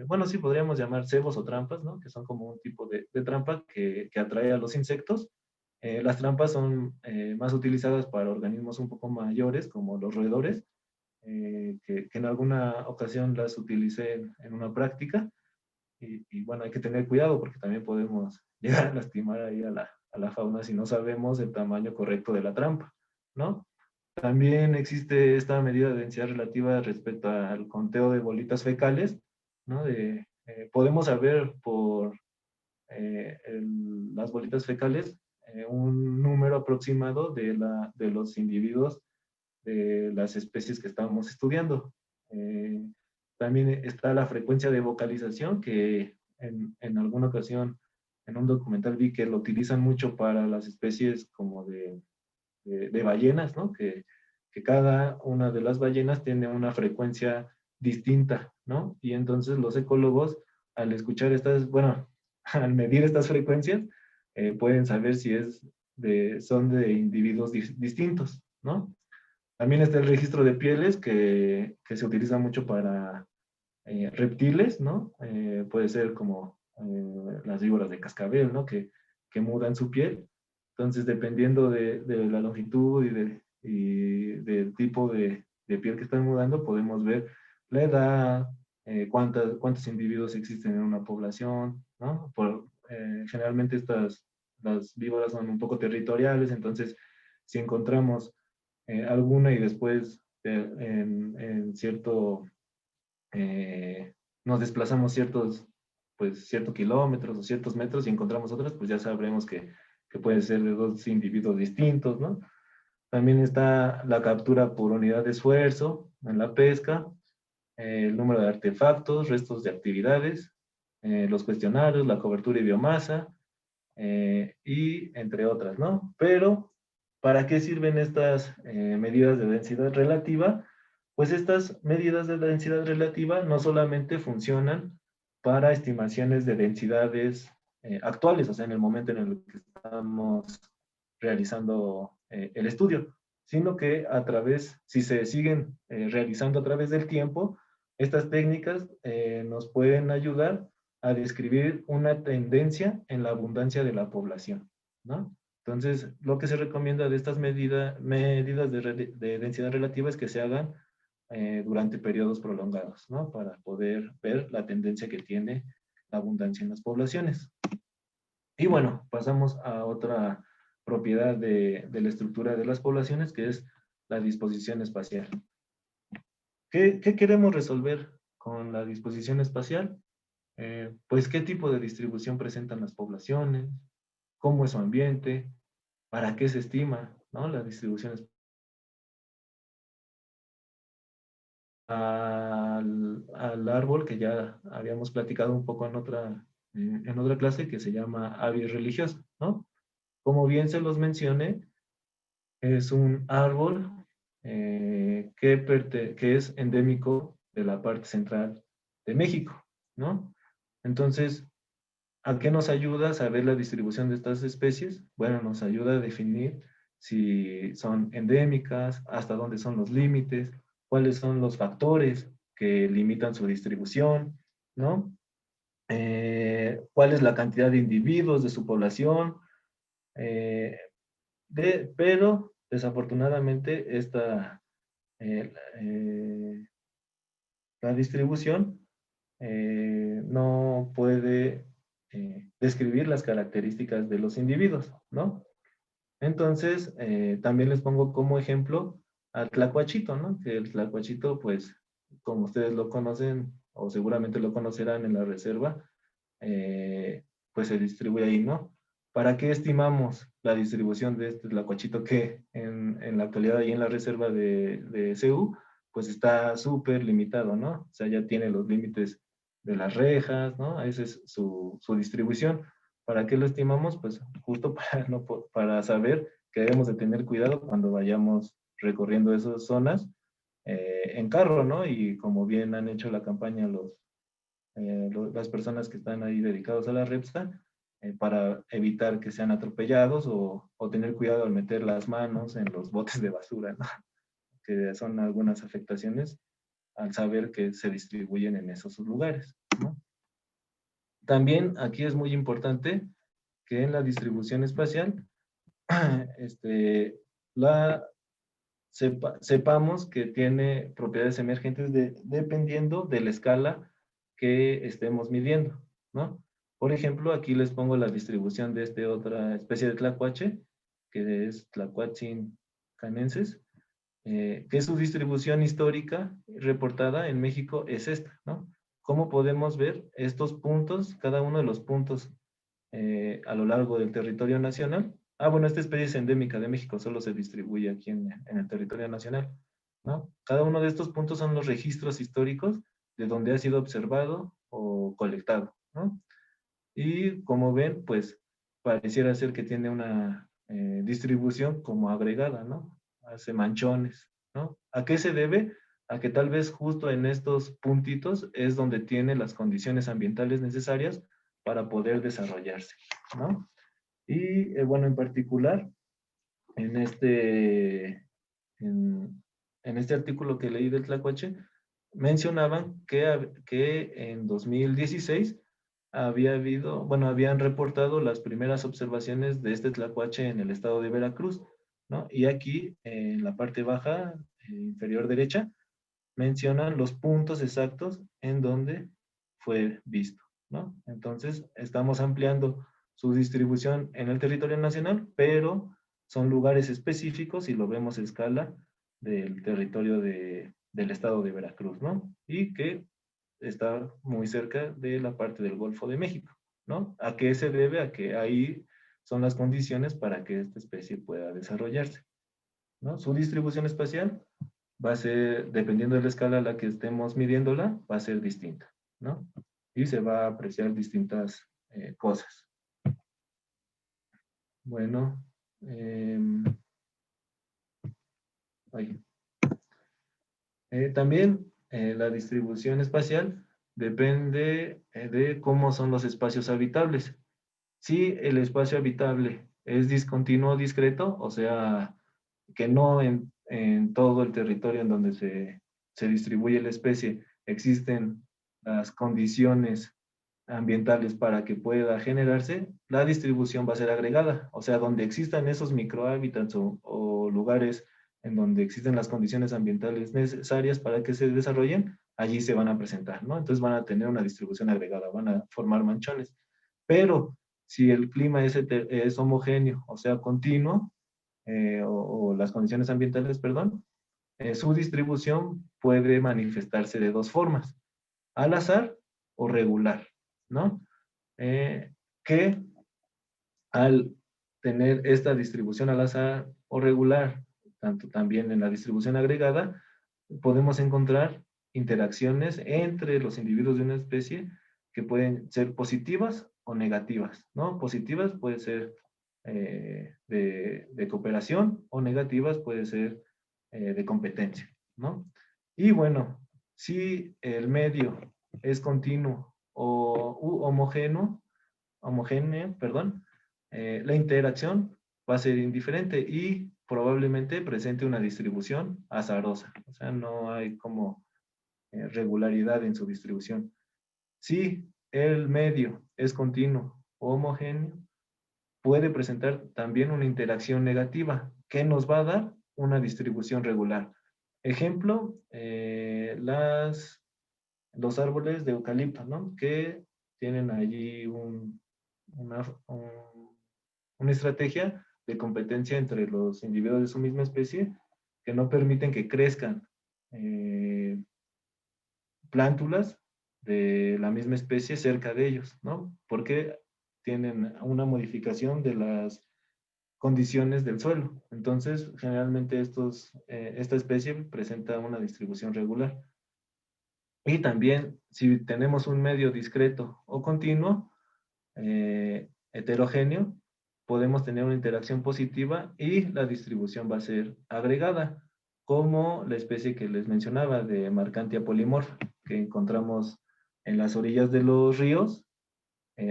bueno, sí podríamos llamar cebos o trampas, ¿no? Que son como un tipo de trampa que atrae a los insectos. Las trampas son más utilizadas para organismos un poco mayores, como los roedores, que en alguna ocasión las utilicé en una práctica. Y bueno, hay que tener cuidado porque también podemos llegar a lastimar ahí a la fauna si no sabemos el tamaño correcto de la trampa, ¿no? También existe esta medida de densidad relativa respecto al conteo de bolitas fecales, ¿no? Podemos saber por las bolitas fecales un número aproximado de los individuos de las especies que estábamos estudiando. También está la frecuencia de vocalización, que en alguna ocasión en un documental vi que lo utilizan mucho para las especies como de ballenas, ¿no? Que cada una de las ballenas tiene una frecuencia distinta, ¿no? Y entonces los ecólogos, al escuchar estas, bueno, al medir estas frecuencias, pueden saber si son de individuos distintos, ¿no? También está el registro de pieles que se utiliza mucho para reptiles, ¿no? Puede ser como las víboras de cascabel, ¿no? Que mudan su piel. Entonces, dependiendo de la longitud y del tipo de piel que están mudando, podemos ver la edad, cuántos individuos existen en una población, ¿no? Generalmente las víboras son un poco territoriales, entonces si encontramos alguna y después en cierto, nos desplazamos ciertos kilómetros o ciertos metros y encontramos otras, pues ya sabremos que puede ser de dos individuos distintos, ¿no? También está la captura por unidad de esfuerzo en la pesca, el número de artefactos, restos de actividades, los cuestionarios, la cobertura y biomasa, y entre otras, ¿no? Pero, ¿para qué sirven estas medidas de densidad relativa? Pues estas medidas de la densidad relativa no solamente funcionan para estimaciones de densidades actuales, o sea, en el momento en el que estamos realizando el estudio, sino que a través, si se siguen realizando a través del tiempo, estas técnicas nos pueden ayudar a describir una tendencia en la abundancia de la población, ¿no? Entonces, lo que se recomienda de estas medidas de densidad relativa es que se hagan durante periodos prolongados, ¿no? Para poder ver la tendencia que tiene la abundancia en las poblaciones. Y bueno, pasamos a otra propiedad de la estructura de las poblaciones, que es la disposición espacial. ¿Qué queremos resolver con la disposición espacial? Pues qué tipo de distribución presentan las poblaciones, cómo es su ambiente, para qué se estima, ¿no? La distribución espacial. Al árbol que ya habíamos platicado un poco en otra clase, que se llama Abies religiosa, ¿no? Como bien se los mencioné, es un árbol que es endémico de la parte central de México, ¿no? Entonces, ¿a qué nos ayuda saber la distribución de estas especies? Bueno, nos ayuda a definir si son endémicas, hasta dónde son los límites, cuáles son los factores que limitan su distribución, ¿no? Cuál es la cantidad de individuos de su población, eh, pero desafortunadamente eh, eh, la distribución no puede describir las características de los individuos, ¿no? Entonces, también les pongo como ejemplo al tlacuachito, ¿no? Que el tlacuachito, pues, como ustedes lo conocen, o seguramente lo conocerán en la reserva, pues se distribuye ahí, ¿no? ¿Para qué estimamos la distribución de este tlacuachito que en la actualidad ahí en la reserva de CU, pues está súper limitado, ¿no? O sea, ya tiene los límites de las rejas, ¿no? Esa es su distribución. ¿Para qué lo estimamos? Pues justo para, no, para saber que debemos de tener cuidado cuando vayamos recorriendo esas zonas en carro, ¿no? Y como bien han hecho la campaña las personas que están ahí dedicados a la REPSA, para evitar que sean atropellados o tener cuidado al meter las manos en los botes de basura, ¿no? Que son algunas afectaciones al saber que se distribuyen en esos lugares, ¿no? También aquí es muy importante que en la distribución espacial la, sepamos que tiene propiedades emergentes dependiendo de la escala que estemos midiendo, ¿no? Por ejemplo, aquí les pongo la distribución de esta otra especie de tlacuache, que es Tlacuatzin canensis, que su distribución histórica reportada en México es esta, ¿no? ¿Cómo podemos ver estos puntos, cada uno de los puntos a lo largo del territorio nacional? Ah, bueno, esta especie es endémica de México, solo se distribuye aquí en el territorio nacional, ¿no? Cada uno de estos puntos son los registros históricos de donde ha sido observado o colectado, ¿no? Y como ven, pues pareciera ser que tiene una distribución como agregada, ¿no? Hace manchones, ¿no? ¿A qué se debe? A que tal vez justo en estos puntitos es donde tiene las condiciones ambientales necesarias para poder desarrollarse, ¿no? Y bueno, en particular, en en este artículo que leí del Tlacuache, mencionaban que en 2016 había habido, bueno, habían reportado las primeras observaciones de este tlacuache en el estado de Veracruz, ¿no? Y aquí, en la parte baja, inferior derecha, mencionan los puntos exactos en donde fue visto, ¿no? Entonces, estamos ampliando su distribución en el territorio nacional, pero son lugares específicos y lo vemos a escala del territorio del estado de Veracruz, ¿no? Y que está muy cerca de la parte del Golfo de México, ¿no? ¿A qué se debe? A que ahí son las condiciones para que esta especie pueda desarrollarse, ¿no? Su distribución espacial va a ser, dependiendo de la escala a la que estemos midiéndola, va a ser distinta, ¿no? Y se va a apreciar distintas cosas. Bueno, ahí. También la distribución espacial depende de cómo son los espacios habitables. Si el espacio habitable es discontinuo o discreto, o sea, que no en todo el territorio en donde se distribuye la especie existen las condiciones ambientales para que pueda generarse, la distribución va a ser agregada. O sea, donde existan esos microhábitats o lugares en donde existen las condiciones ambientales necesarias para que se desarrollen, allí se van a presentar, ¿no? Entonces van a tener una distribución agregada, van a formar manchones. Pero si el clima es homogéneo, o sea, continuo, o las condiciones ambientales, perdón, su distribución puede manifestarse de dos formas, al azar o regular, ¿no? Que al tener esta distribución al azar o regular, tanto también en la distribución agregada, podemos encontrar interacciones entre los individuos de una especie que pueden ser positivas o negativas, ¿no? Positivas puede ser de cooperación o negativas puede ser de competencia, ¿no? Y bueno, si el medio es continuo o homogéneo, perdón, la interacción va a ser indiferente y probablemente presente una distribución azarosa. O sea, no hay como regularidad en su distribución. Si el medio es continuo o homogéneo, puede presentar también una interacción negativa que nos va a dar una distribución regular. Ejemplo, los árboles de eucalipto, ¿no? Que tienen allí una, una estrategia de competencia entre los individuos de su misma especie que no permiten que crezcan plántulas de la misma especie cerca de ellos, ¿no? Porque tienen una modificación de las condiciones del suelo. Entonces, generalmente esta especie presenta una distribución regular. Y también, si tenemos un medio discreto o continuo, heterogéneo, podemos tener una interacción positiva y la distribución va a ser agregada, como la especie que les mencionaba de Marcantia polymorpha, que encontramos en las orillas de los ríos,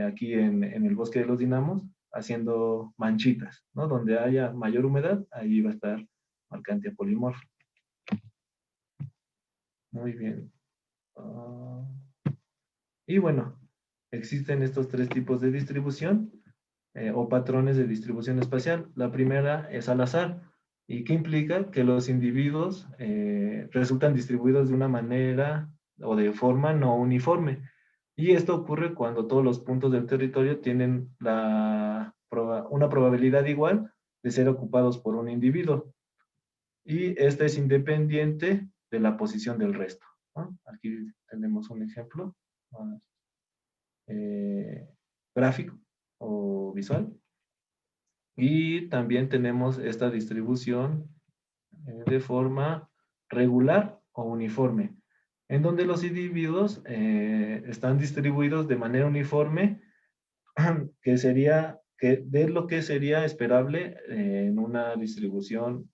aquí en el bosque de los dinamos, haciendo manchitas, ¿no? Donde haya mayor humedad, ahí va a estar Marcantia polymorpha. Muy bien. Y bueno, existen estos tres tipos de distribución o patrones de distribución espacial. La primera es al azar, y que implica que los individuos resultan distribuidos de una manera o de forma no uniforme. Y esto ocurre cuando todos los puntos del territorio tienen una probabilidad igual de ser ocupados por un individuo. Y este es independiente de la posición del resto, ¿no? Aquí tenemos un ejemplo gráfico o visual. Y también tenemos esta distribución de forma regular o uniforme, en donde los individuos están distribuidos de manera uniforme, que sería de lo que sería esperable en una distribución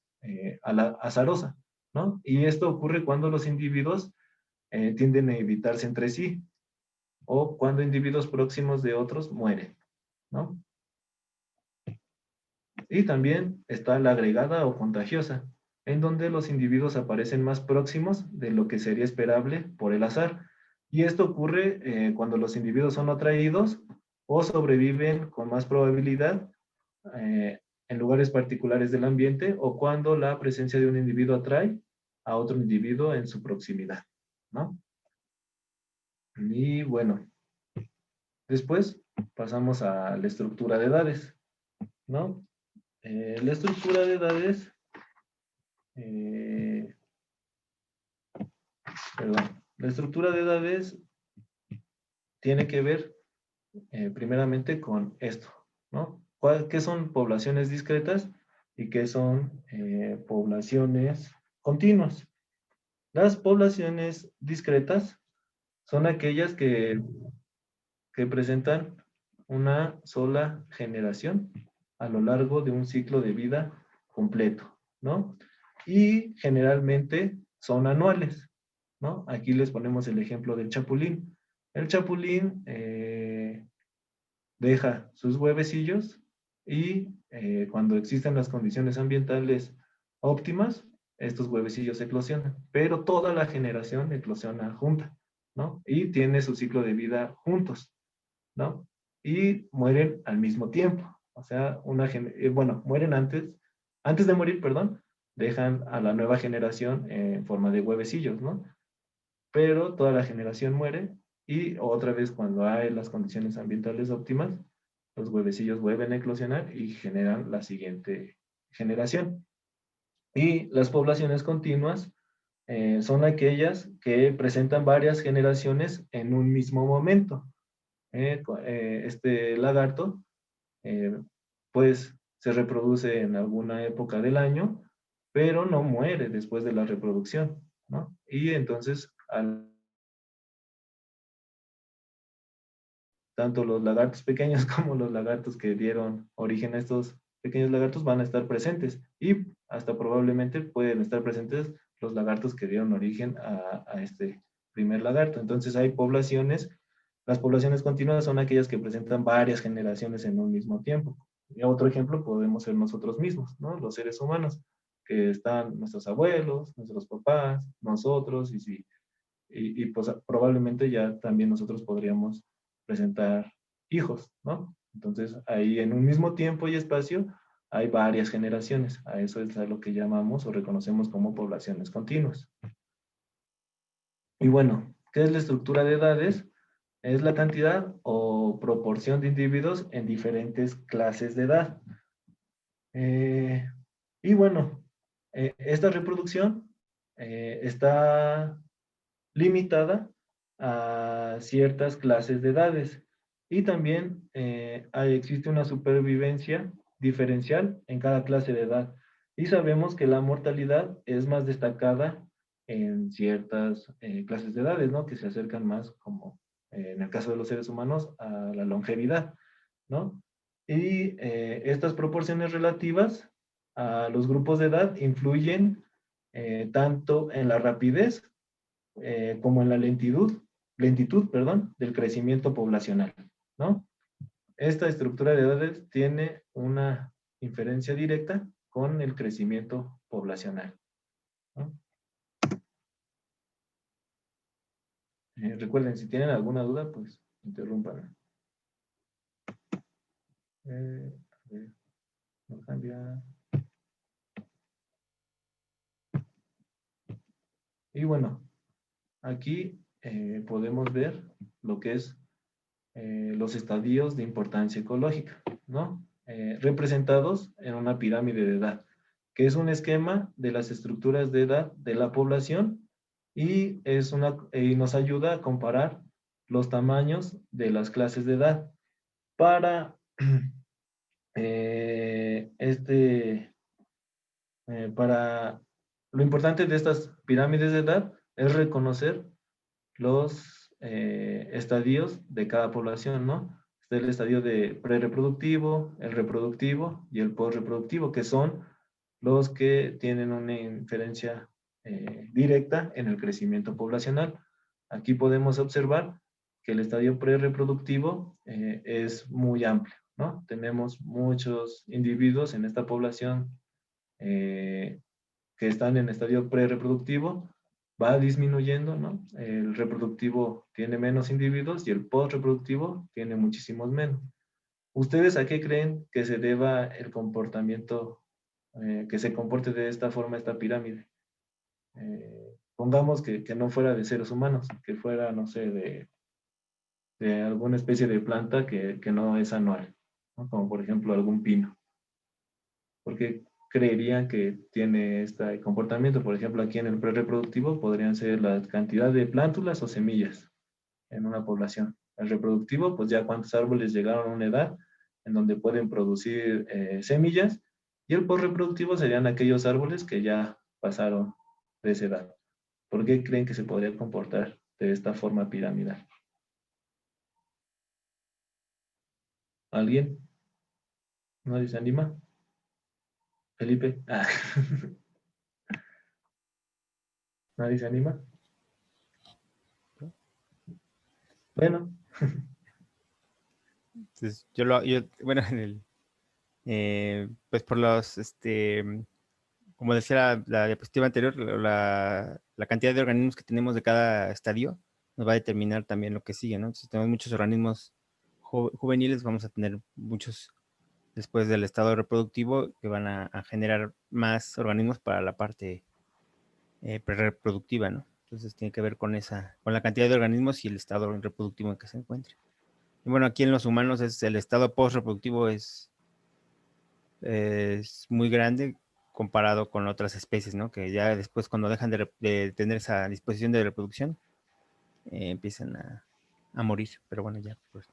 azarosa, ¿no? Y esto ocurre cuando los individuos tienden a evitarse entre sí o cuando individuos próximos de otros mueren, ¿no? Y también está la agregada o contagiosa, en donde los individuos aparecen más próximos de lo que sería esperable por el azar. Y esto ocurre cuando los individuos son atraídos o sobreviven con más probabilidad en lugares particulares del ambiente o cuando la presencia de un individuo atrae a otro individuo en su proximidad, ¿no? Y bueno, después pasamos a la estructura de edades, ¿no? La estructura de edades, perdón, la estructura de edades tiene que ver primeramente con esto, ¿no? ¿Qué son poblaciones discretas y qué son poblaciones continuas? Las poblaciones discretas son aquellas que presentan una sola generación a lo largo de un ciclo de vida completo, ¿no? Y generalmente son anuales, ¿no? Aquí les ponemos el ejemplo del chapulín. El chapulín deja sus huevecillos y cuando existen las condiciones ambientales óptimas, estos huevecillos eclosionan, pero toda la generación eclosiona junta, ¿no? Y tiene su ciclo de vida juntos, ¿no? Y mueren al mismo tiempo. O sea, bueno, mueren antes de morir, perdón, dejan a la nueva generación en forma de huevecillos, ¿no? Pero toda la generación muere y otra vez cuando hay las condiciones ambientales óptimas, los huevecillos vuelven a eclosionar y generan la siguiente generación. Y las poblaciones continuas son aquellas que presentan varias generaciones en un mismo momento. Este lagarto, pues, se reproduce en alguna época del año, pero no muere después de la reproducción, ¿no? Y entonces, tanto los lagartos pequeños como los lagartos que dieron origen a estos pequeños lagartos van a estar presentes y hasta probablemente pueden estar presentes los lagartos que dieron origen a este primer lagarto. Entonces hay poblaciones, las poblaciones continuas son aquellas que presentan varias generaciones en un mismo tiempo. Y otro ejemplo podemos ser nosotros mismos, ¿no? Los seres humanos, que están nuestros abuelos, nuestros papás, nosotros, y pues probablemente ya también nosotros podríamos presentar hijos, ¿no? Entonces ahí en un mismo tiempo y espacio hay varias generaciones. A eso es a lo que llamamos o reconocemos como poblaciones continuas. Y bueno, ¿qué es la estructura de edades? Es la cantidad o proporción de individuos en diferentes clases de edad. Y bueno, esta reproducción está limitada a ciertas clases de edades. Y también existe una supervivencia diferencial en cada clase de edad. Y sabemos que la mortalidad es más destacada en ciertas clases de edades, ¿no? Que se acercan más, como en el caso de los seres humanos, a la longevidad, ¿no? Y estas proporciones relativas a los grupos de edad influyen tanto en la rapidez como en la lentitud, perdón, del crecimiento poblacional, ¿no? Esta estructura de edades tiene una inferencia directa con el crecimiento poblacional, ¿no? Recuerden, si tienen alguna duda, pues interrumpan. A ver, no cambia. Y bueno, aquí podemos ver lo que es los estadios de importancia ecológica, ¿no? Representados en una pirámide de edad, que es un esquema de las estructuras de edad de la población y nos ayuda a comparar los tamaños de las clases de edad. Para eh, este, para lo importante de estas pirámides de edad es reconocer los estadios de cada población, ¿no? Está el estadio de prereproductivo, el reproductivo y el postreproductivo, que son los que tienen una inferencia directa en el crecimiento poblacional. Aquí podemos observar que el estadio prereproductivo es muy amplio, ¿no? Tenemos muchos individuos en esta población que están en estadio prereproductivo, va disminuyendo, ¿no? El reproductivo tiene menos individuos y el postreproductivo tiene muchísimos menos. ¿Ustedes a qué creen que se deba el comportamiento, que se comporte de esta forma esta pirámide? Pongamos que no fuera de seres humanos, que fuera, no sé, de alguna especie de planta que no es anual, ¿no? Como por ejemplo algún pino. Porque creerían que tiene este comportamiento. Por ejemplo, aquí en el prereproductivo podrían ser la cantidad de plántulas o semillas en una población. El reproductivo, pues ya cuántos árboles llegaron a una edad en donde pueden producir semillas, y el postreproductivo serían aquellos árboles que ya pasaron de esa edad. ¿Por qué creen que se podría comportar de esta forma piramidal? ¿Alguien? ¿No se anima? Felipe. Ah. ¿Nadie se anima? Bueno, Entonces, bueno, pues por los, como decía la diapositiva anterior, la cantidad de organismos que tenemos de cada estadio nos va a determinar también lo que sigue, ¿no? Entonces, si tenemos muchos organismos juveniles, vamos a tener muchos después del estado reproductivo que van a generar más organismos para la parte prereproductiva, ¿no? Entonces tiene que ver con con la cantidad de organismos y el estado reproductivo en que se encuentre. Y bueno, aquí en los humanos el estado postreproductivo es muy grande comparado con otras especies, ¿no? Que ya después cuando dejan de tener esa disposición de reproducción, empiezan a morir. Pero bueno, ya por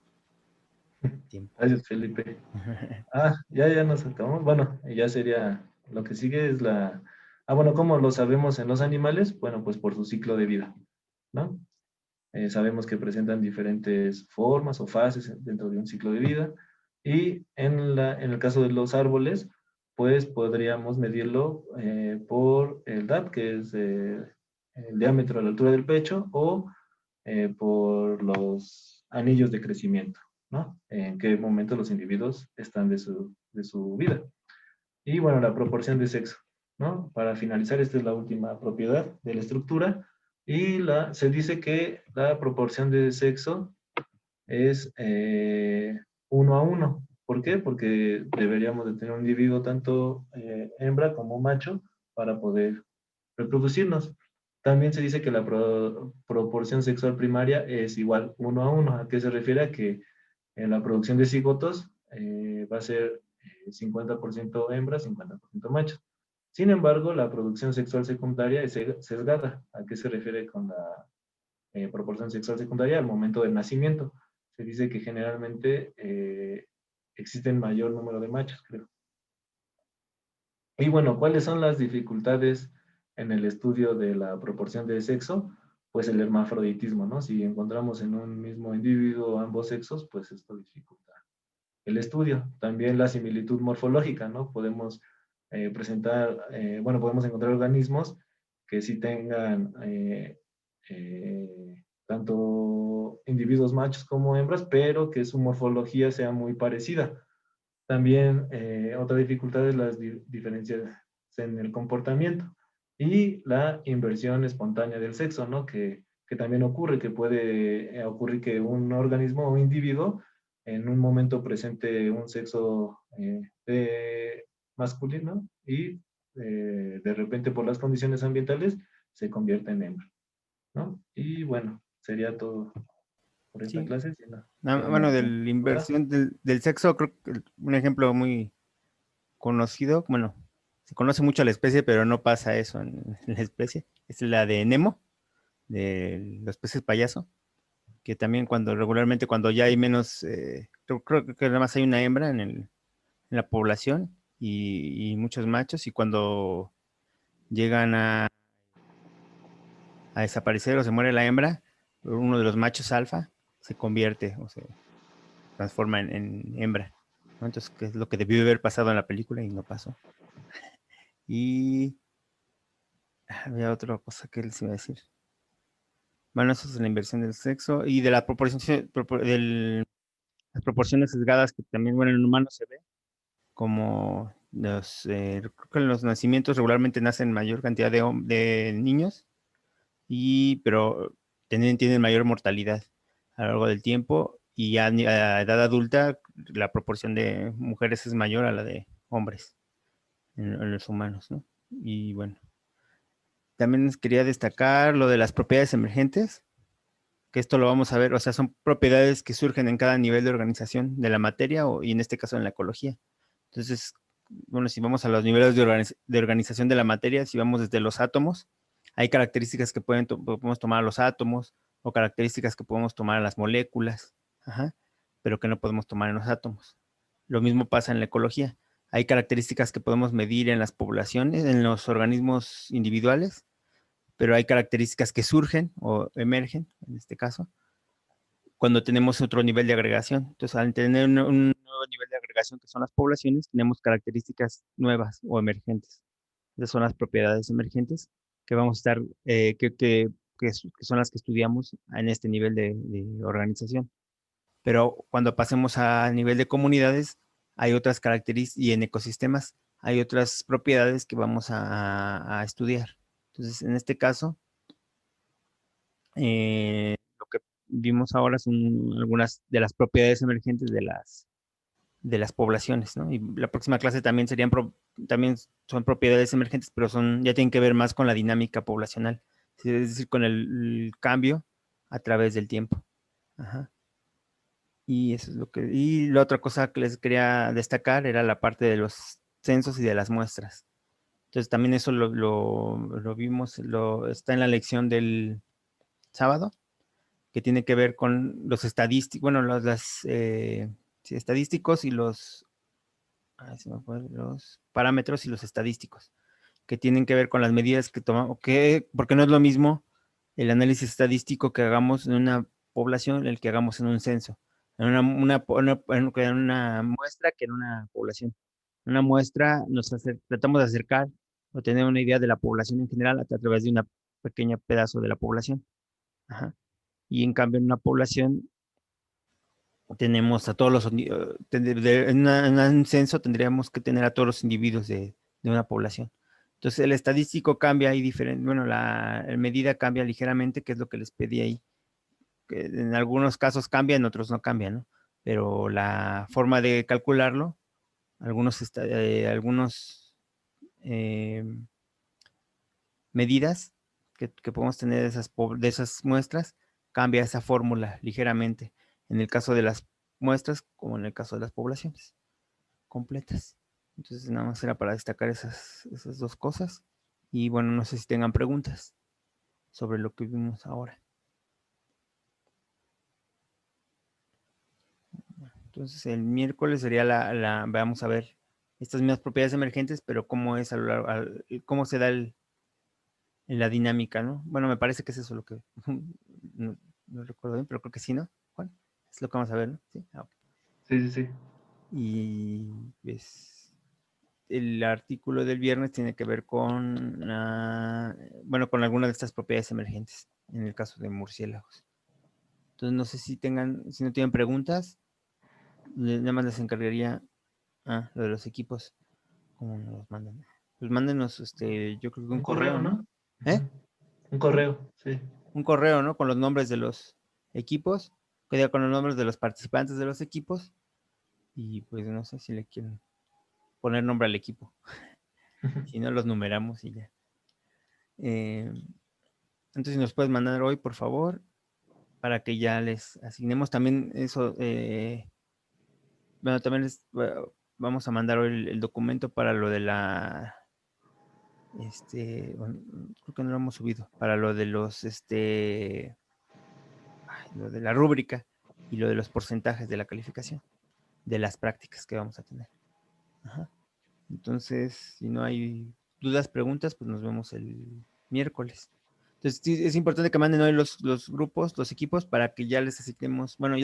tiempo. gracias, Felipe. Ya nos acabamos. Bueno, y ya sería, lo que sigue es la... bueno, ¿cómo lo sabemos en los animales? Bueno, pues por su ciclo de vida, ¿no? Sabemos que presentan diferentes formas o fases dentro de un ciclo de vida. Y en el caso de los árboles, pues podríamos medirlo por el DAP, que es el diámetro a la altura del pecho, o por los anillos de crecimiento, ¿no? En qué momento los individuos están de su vida. Y bueno, la proporción de sexo, ¿no? Para finalizar, esta es la última propiedad de la estructura. Y se dice que la proporción de sexo es 1 a 1. ¿Por qué? Porque deberíamos de tener un individuo tanto hembra como macho para poder reproducirnos. También se dice que la proporción sexual primaria es igual 1 a 1. ¿A qué se refiere? A que en la producción de cigotos va a ser 50% hembras, 50% machos. Sin embargo, la producción sexual secundaria es sesgada. ¿A qué se refiere con la proporción sexual secundaria? Al momento del nacimiento. Se dice que generalmente existen mayor número de machos, creo. Y bueno, ¿cuáles son las dificultades en el estudio de la proporción de sexo? Pues el hermafroditismo, ¿no? Si encontramos en un mismo individuo ambos sexos, pues esto dificulta el estudio. También la similitud morfológica, ¿no? Podemos podemos encontrar organismos que sí tengan tanto individuos machos como hembras, pero que su morfología sea muy parecida. También otra dificultad es las diferencias en el comportamiento y la inversión espontánea del sexo, ¿no? Que también ocurre, que puede ocurrir que un organismo o individuo en un momento presente un sexo masculino y de repente por las condiciones ambientales se convierte en hembra, ¿no? Y bueno, sería todo por esta Sí. clase. Si no Bueno, tienen de alguna la duda. inversión del sexo, creo que un ejemplo muy conocido, bueno, se conoce mucho a la especie, pero no pasa eso en la especie, es la de Nemo, de los peces payaso, que también regularmente cuando ya hay menos, creo que nada más hay una hembra en la población y muchos machos, y cuando llegan a desaparecer o se muere la hembra, uno de los machos alfa se convierte o se transforma en hembra, ¿no? Entonces, que es lo que debió haber pasado en la película y no pasó. Y había otra cosa que les iba a decir. Bueno, eso es la inversión del sexo y de la proporción, las proporciones sesgadas que también, bueno, en humanos se ve, como creo que en los nacimientos regularmente nacen mayor cantidad de niños, pero tienen mayor mortalidad a lo largo del tiempo y ya a edad adulta la proporción de mujeres es mayor a la de hombres en los humanos, ¿no? Y bueno, también les quería destacar lo de las propiedades emergentes, que esto lo vamos a ver, o sea, son propiedades que surgen en cada nivel de organización de la materia y en este caso en la ecología. Entonces, bueno, si vamos a los niveles de organización de la materia, si vamos desde los átomos, hay características que podemos tomar a los átomos o características que podemos tomar a las moléculas, ajá, pero que no podemos tomar en los átomos. Lo mismo pasa en la ecología. Hay características que podemos medir en las poblaciones, en los organismos individuales, pero hay características que surgen o emergen, en este caso, cuando tenemos otro nivel de agregación. Entonces, al tener un nuevo nivel de agregación que son las poblaciones, tenemos características nuevas o emergentes. Esas son las propiedades emergentes que vamos a estar, que son las que estudiamos en este nivel de organización. Pero cuando pasemos a nivel de comunidades, hay otras características y en ecosistemas hay otras propiedades que vamos a estudiar. Entonces, en este caso, lo que vimos ahora son algunas de las propiedades emergentes de las poblaciones, ¿no? Y la próxima clase también también son propiedades emergentes, pero ya tienen que ver más con la dinámica poblacional, es decir, con el cambio a través del tiempo. Ajá. Y eso es y la otra cosa que les quería destacar era la parte de los censos y de las muestras. Entonces también eso lo vimos, está en la lección del sábado, que tiene que ver con los estadísticos, bueno, sí, estadísticos y los parámetros y los estadísticos, que tienen que ver con las medidas que tomamos, porque no es lo mismo el análisis estadístico que hagamos en una población el que hagamos en un censo, en en una muestra que en una población. En una muestra tratamos de acercar o tener una idea de la población en general a través de una pequeña pedazo de la población. Ajá. Y en cambio en una población tenemos a todos en un censo tendríamos que tener a todos los individuos de una población. Entonces el estadístico cambia ahí diferente, bueno, la medida cambia ligeramente, que es lo que les pedí ahí, que en algunos casos cambia, en otros no cambia, ¿no? Pero la forma de calcularlo, algunos eh, medidas que podemos tener de esas muestras, cambia esa fórmula ligeramente, en el caso de las muestras como en el caso de las poblaciones completas. Entonces nada más era para destacar esas dos cosas. Y bueno, no sé si tengan preguntas sobre lo que vimos ahora. Entonces el miércoles sería vamos a ver estas mismas propiedades emergentes, pero cómo es cómo se da en la dinámica, ¿no? Bueno, me parece que es eso lo que no recuerdo bien, pero creo que sí, ¿no? Juan, es lo que vamos a ver, ¿no? Sí. Ah, okay. Sí, sí, sí. Y pues el artículo del viernes tiene que ver bueno, con alguna de estas propiedades emergentes, en el caso de murciélagos. Entonces, no sé si no tienen preguntas, nada más les encargaría, lo de los equipos, ¿cómo nos los mandan? Pues mándenos, yo creo que un Un correo, correo, ¿no? ¿no? ¿Eh? Un correo, sí. Un correo, ¿no? Con los nombres de los equipos, que diga con los nombres de los participantes de los equipos, y pues no sé si le quieren poner nombre al equipo. Si no, los numeramos y ya. Eh, entonces, si nos puedes mandar hoy, por favor, para que ya les asignemos también eso. Bueno, también vamos a mandar hoy el documento para lo de bueno, creo que no lo hemos subido, para lo de lo de la rúbrica y lo de los porcentajes de la calificación, de las prácticas que vamos a tener. Ajá. Entonces, si no hay dudas, preguntas, pues nos vemos el miércoles. Entonces, sí, es importante que manden hoy los grupos, los equipos, para que ya les asignemos. Bueno,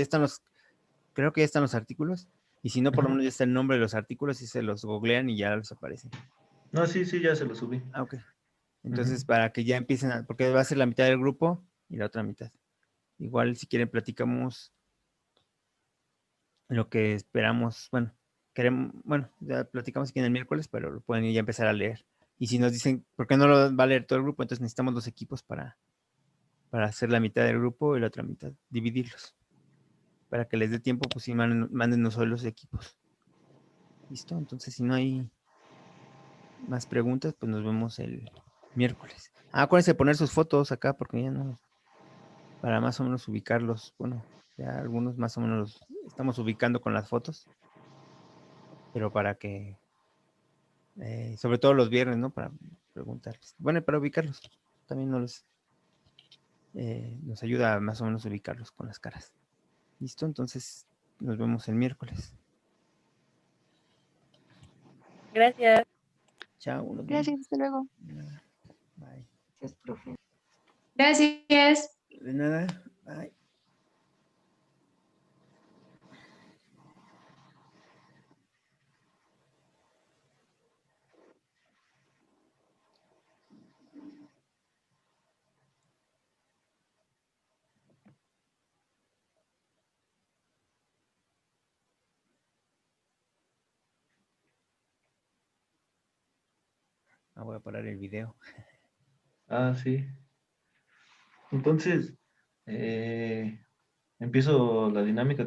creo que ya están los artículos. Y si no, por lo menos ya está el nombre de los artículos y se los googlean y ya les aparecen. No, sí, sí, ya se lo subí. Ah, ok. Entonces, para que ya empiecen porque va a ser la mitad del grupo y la otra mitad. Igual, si quieren, platicamos lo que esperamos. Bueno, ya platicamos aquí en el miércoles, pero lo pueden ya empezar a leer. Y si nos dicen, ¿por qué no lo va a leer todo el grupo? Entonces necesitamos dos equipos para hacer la mitad del grupo y la otra mitad, dividirlos. Para que les dé tiempo, pues sí, mándenos hoy los equipos. ¿Listo? Entonces, si no hay más preguntas, pues nos vemos el miércoles. Acuérdense de poner sus fotos acá, porque ya no, para más o menos ubicarlos. Bueno, ya algunos más o menos los estamos ubicando con las fotos, pero para que, sobre todo los viernes, ¿no? Para preguntarles. Bueno, y para ubicarlos. También nos ayuda más o menos a ubicarlos con las caras. ¿Listo? Entonces, nos vemos el miércoles. Gracias. Chao. Gracias, hasta luego. Bye. Gracias, profe. Gracias. De nada. Bye. voy a parar el video. Ah, sí. Entonces, empiezo la dinámica